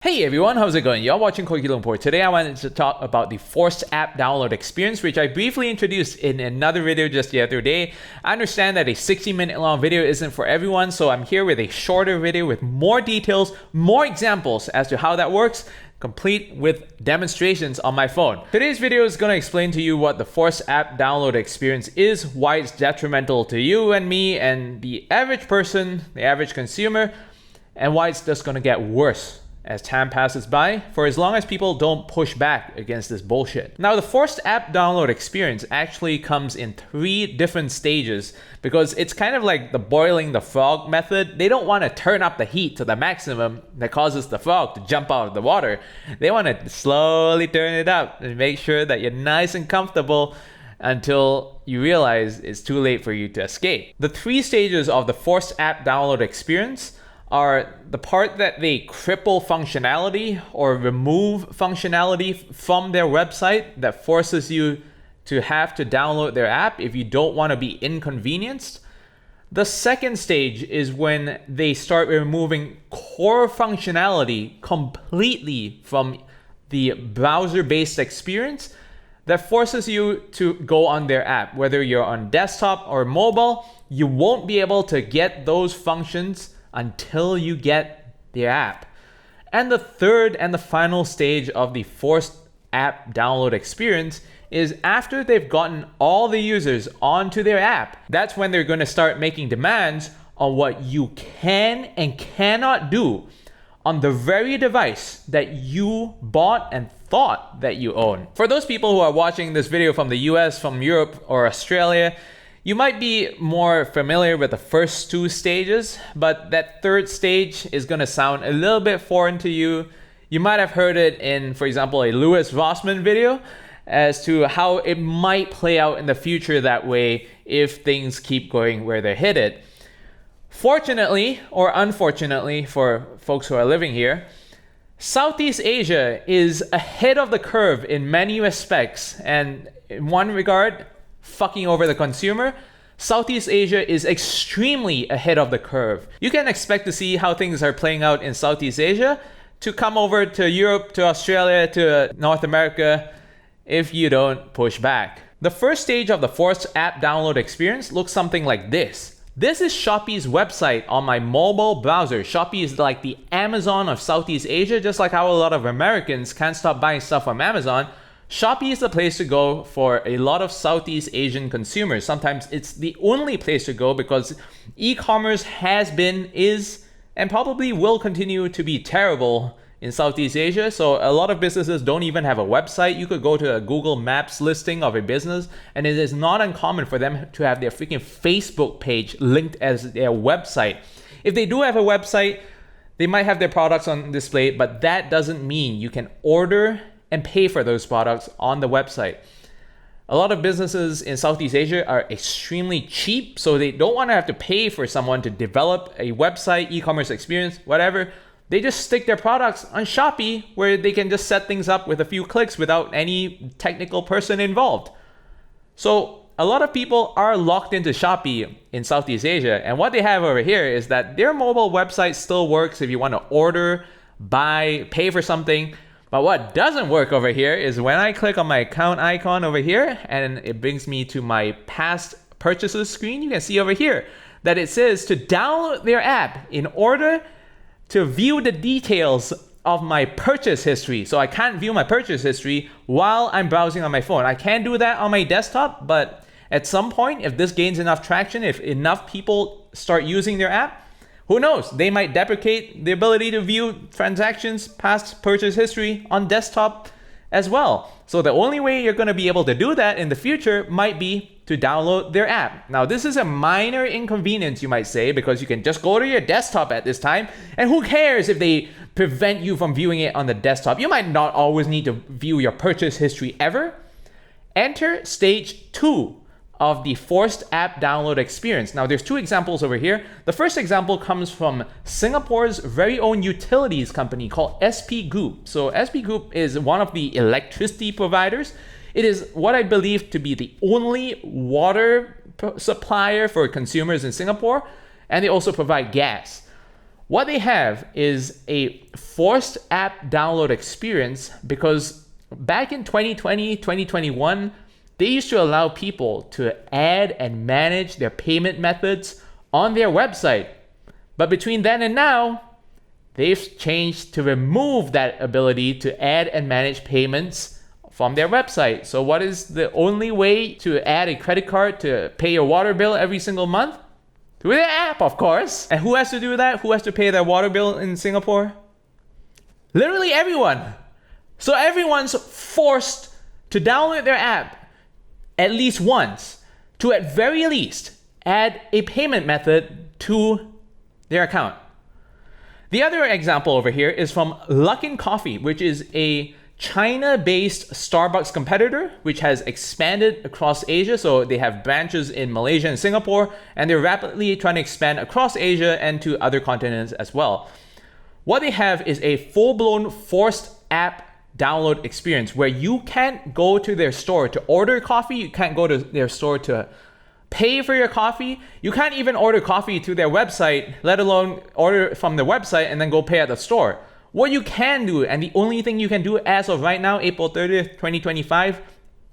Hey everyone, how's it going? You're watching Koki Lumpur. Today I wanted to talk about the forced app download experience, which I briefly introduced in another video just the other day. I understand that a 60-minute long video isn't for everyone, so I'm here with a shorter video with more details, more examples as to how that works, complete with demonstrations on my phone. Today's video is going to explain to you what the forced app download experience is, why it's detrimental to you and me and the average person, the average consumer, and why it's just going to get worse as time passes by, for as long as people don't push back against this bullshit. Now, the forced app download experience actually comes in 3 different stages because it's kind of like the boiling the frog method. They don't want to turn up the heat to the maximum that causes the frog to jump out of the water. They want to slowly turn it up and make sure that you're nice and comfortable until you realize it's too late for you to escape. The 3 stages of the forced app download experience are the part that they cripple functionality or remove functionality from their website that forces you to have to download their app if you don't want to be inconvenienced. The second stage is when they start removing core functionality completely from the browser-based experience that forces you to go on their app. Whether you're on desktop or mobile, you won't be able to get those functions until you get the app. And the third and the final stage of the forced app download experience is after they've gotten all the users onto their app. That's when they're going to start making demands on what you can and cannot do on the very device that you bought and thought that you own. For those people who are watching this video from the US, from Europe, or Australia, you might be more familiar with the first 2 stages, but that third stage is going to sound a little bit foreign to you. You might have heard it in, for example, a Louis Rossmann video as to how it might play out in the future that way if things keep going where they're headed. Fortunately, or unfortunately for folks who are living here, Southeast Asia is ahead of the curve in many respects, and in one regard, fucking over the consumer. Southeast Asia is extremely ahead of the curve. You can expect to see how things are playing out in Southeast Asia to come over to Europe, to Australia, to North America if you don't push back. The first stage of the forced app download experience looks something like this. This is Shopee's website on my mobile browser. Shopee is like the Amazon of Southeast Asia, just like how a lot of Americans can't stop buying stuff from Amazon. Shopee is the place to go for a lot of Southeast Asian consumers. Sometimes it's the only place to go because e-commerce has been, is, and probably will continue to be terrible in Southeast Asia. So a lot of businesses don't even have a website. You could go to a Google Maps listing of a business, and it is not uncommon for them to have their freaking Facebook page linked as their website. If they do have a website, they might have their products on display, but that doesn't mean you can order and pay for those products on the website. A lot of businesses in Southeast Asia are extremely cheap, so they don't want to have to pay for someone to develop a website, e-commerce experience, whatever. They just stick their products on Shopee where they can just set things up with a few clicks without any technical person involved. So a lot of people are locked into Shopee in Southeast Asia, and what they have over here is that their mobile website still works if you want to order, buy, pay for something. But what doesn't work over here is when I click on my account icon over here and it brings me to my past purchases screen, you can see over here that it says to download their app in order to view the details of my purchase history. So I can't view my purchase history while I'm browsing on my phone. I can do that on my desktop, but at some point, if this gains enough traction, if enough people start using their app, who knows? They might deprecate the ability to view transactions, past purchase history on desktop as well. So the only way you're going to be able to do that in the future might be to download their app. Now, this is a minor inconvenience, you might say, because you can just go to your desktop at this time, and who cares if they prevent you from viewing it on the desktop? You might not always need to view your purchase history ever. Enter stage 2 of the forced app download experience. Now, there's 2 examples over here. The first example comes from Singapore's very own utilities company called SP Group. So SP Group is one of the electricity providers. It is what I believe to be the only water supplier for consumers in Singapore, and they also provide gas. What they have is a forced app download experience because back in 2020, 2021, they used to allow people to add and manage their payment methods on their website. But between then and now, they've changed to remove that ability to add and manage payments from their website. So what is the only way to add a credit card to pay your water bill every single month? Through the app, of course. And who has to do that? Who has to pay their water bill in Singapore? Literally everyone. So everyone's forced to download their app at least once to, at very least, add a payment method to their account. The other example over here is from Luckin Coffee, which is a China-based Starbucks competitor, which has expanded across Asia. So they have branches in Malaysia and Singapore, and they're rapidly trying to expand across Asia and to other continents as well. What they have is a full-blown forced app download experience where you can't go to their store to order coffee, you can't go to their store to pay for your coffee, you can't even order coffee through their website, let alone order from the website and then go pay at the store. What you can do, and the only thing you can do as of right now, April 30th, 2025,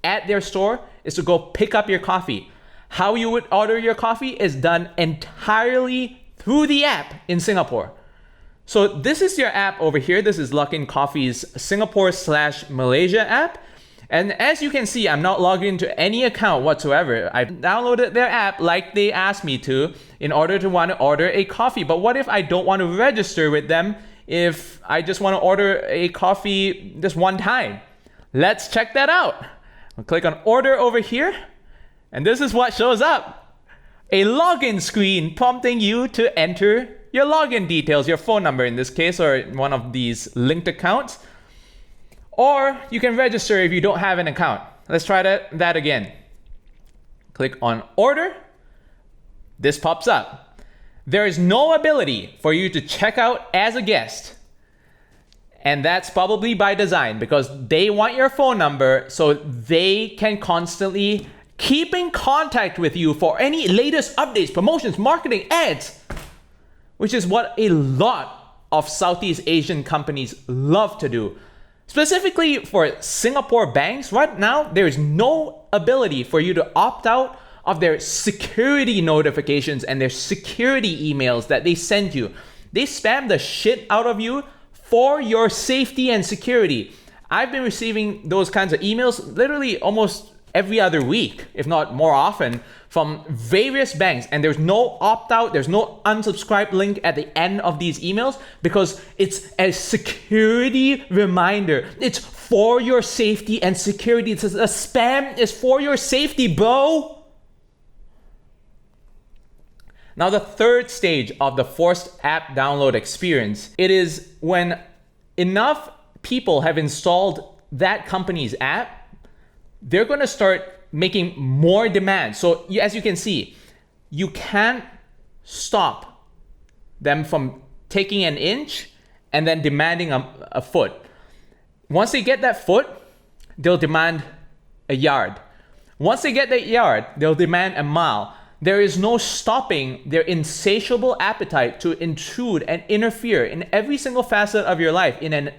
at their store is to go pick up your coffee. How you would order your coffee is done entirely through the app in Singapore. So this is your app over here. This is Luckin Coffee's Singapore/Malaysia app. And as you can see, I'm not logged into any account whatsoever. I've downloaded their app like they asked me to in order to want to order a coffee. But what if I don't want to register with them if I just want to order a coffee just one time? Let's check that out. I'll click on order over here. And this is what shows up. A login screen prompting you to enter your login details, your phone number in this case, or one of these linked accounts. Or you can register if you don't have an account. Let's try that again. Click on order. This pops up. There is no ability for you to check out as a guest. And that's probably by design because they want your phone number so they can constantly keep in contact with you for any latest updates, promotions, marketing, ads, which is what a lot of Southeast Asian companies love to do. Specifically for Singapore banks, right now, there is no ability for you to opt out of their security notifications and their security emails that they send you. They spam the shit out of you for your safety and security. I've been receiving those kinds of emails literally almost every other week, if not more often, from various banks. And there's no opt-out, there's no unsubscribe link at the end of these emails because it's a security reminder. It's for your safety and security. It says a spam is for your safety, bro. Now, the third stage of the forced app download experience, it is when enough people have installed that company's app, they're going to start making more demands. So as you can see, you can't stop them from taking an inch and then demanding a foot. Once they get that foot, they'll demand a yard. Once they get that yard, they'll demand a mile. There is no stopping their insatiable appetite to intrude and interfere in every single facet of your life in a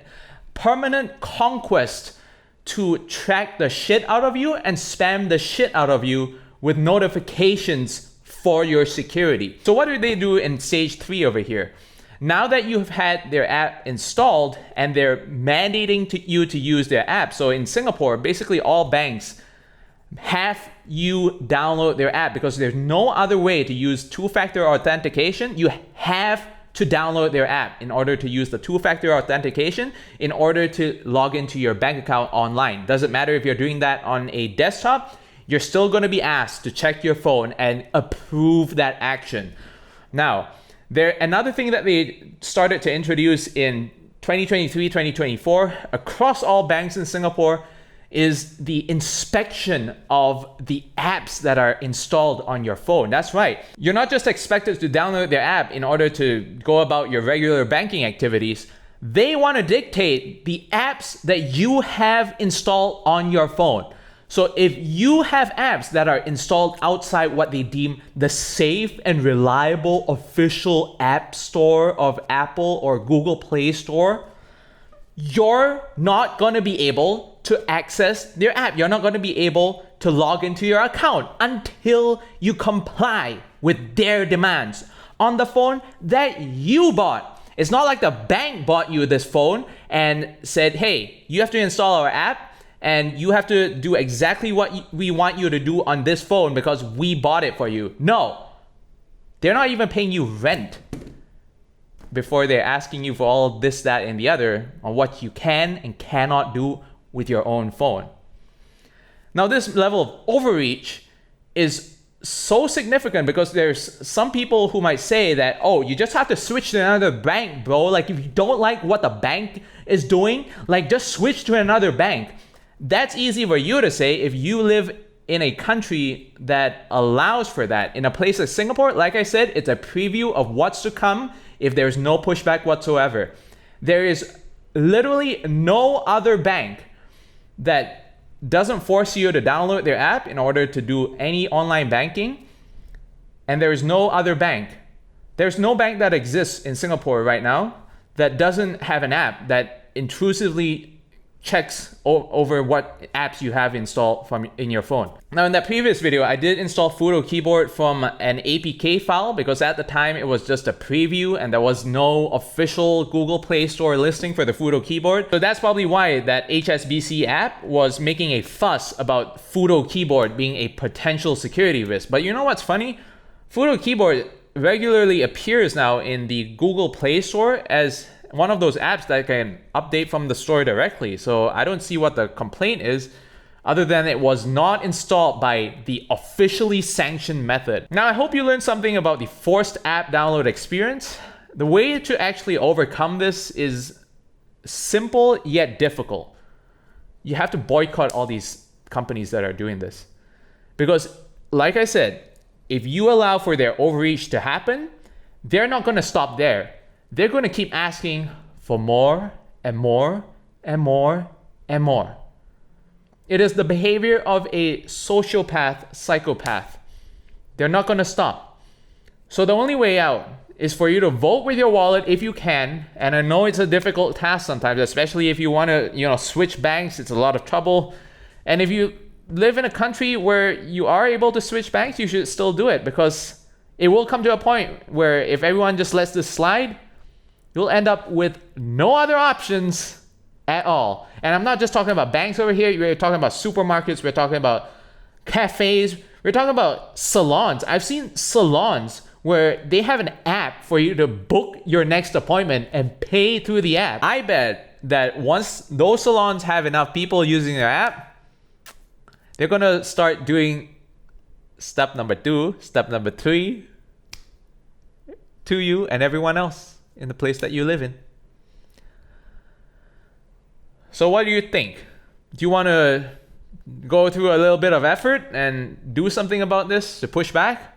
permanent conquest to track the shit out of you and spam the shit out of you with notifications for your security. So what do they do in stage 3 over here? Now that you've had their app installed and they're mandating you to use their app. So in Singapore, basically all banks have you download their app because there's no other way to use two-factor authentication. You have to download their app in order to use the two-factor authentication in order to log into your bank account online. Doesn't matter if you're doing that on a desktop, you're still going to be asked to check your phone and approve that action. Now, another thing that they started to introduce in 2023, 2024 across all banks in Singapore is the inspection of the apps that are installed on your phone. That's right. You're not just expected to download their app in order to go about your regular banking activities. They want to dictate the apps that you have installed on your phone. So if you have apps that are installed outside what they deem the safe and reliable official app store of Apple or Google Play Store, you're not going to be able to access their app. You're not going to be able to log into your account until you comply with their demands on the phone that you bought. It's not like the bank bought you this phone and said, hey, you have to install our app and you have to do exactly what we want you to do on this phone because we bought it for you. No, they're not even paying you rent before they're asking you for all this, that, and the other on what you can and cannot do with your own phone. Now, this level of overreach is so significant because there's some people who might say that, oh, you just have to switch to another bank, bro. Like, if you don't like what the bank is doing, like, just switch to another bank. That's easy for you to say if you live in a country that allows for that. In a place like Singapore, like I said, it's a preview of what's to come if there's no pushback whatsoever. There is literally no other bank that doesn't force you to download their app in order to do any online banking. And there is no other bank. There's no bank that exists in Singapore right now that doesn't have an app that intrusively checks over what apps you have installed from in your phone. Now, in that previous video, I did install Fudo Keyboard from an APK file because at the time it was just a preview and there was no official Google Play Store listing for the Fudo Keyboard. So that's probably why that HSBC app was making a fuss about Fudo Keyboard being a potential security risk. But you know what's funny? Fudo Keyboard regularly appears now in the Google Play Store as one of those apps that can update from the store directly. So I don't see what the complaint is other than it was not installed by the officially sanctioned method. Now, I hope you learned something about the forced app download experience. The way to actually overcome this is simple yet difficult. You have to boycott all these companies that are doing this. Because like I said, if you allow for their overreach to happen, they're not going to stop there. They're going to keep asking for more and more and more and more. It is the behavior of a sociopath, psychopath. They're not going to stop. So the only way out is for you to vote with your wallet if you can. And I know it's a difficult task sometimes, especially if you want to, switch banks. It's a lot of trouble. And if you live in a country where you are able to switch banks, you should still do it because it will come to a point where if everyone just lets this slide, you'll end up with no other options at all. And I'm not just talking about banks over here. We're talking about supermarkets. We're talking about cafes. We're talking about salons. I've seen salons where they have an app for you to book your next appointment and pay through the app. I bet that once those salons have enough people using their app, they're going to start doing step number 2, step number 3 to you and everyone else in the place that you live in. So what do you think? Do you want to go through a little bit of effort and do something about this to push back?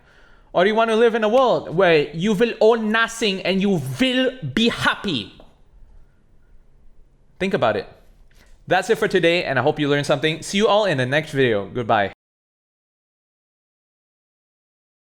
Or do you want to live in a world where you will own nothing and you will be happy? Think about it. That's it for today, and I hope you learned something. See you all in the next video. Goodbye.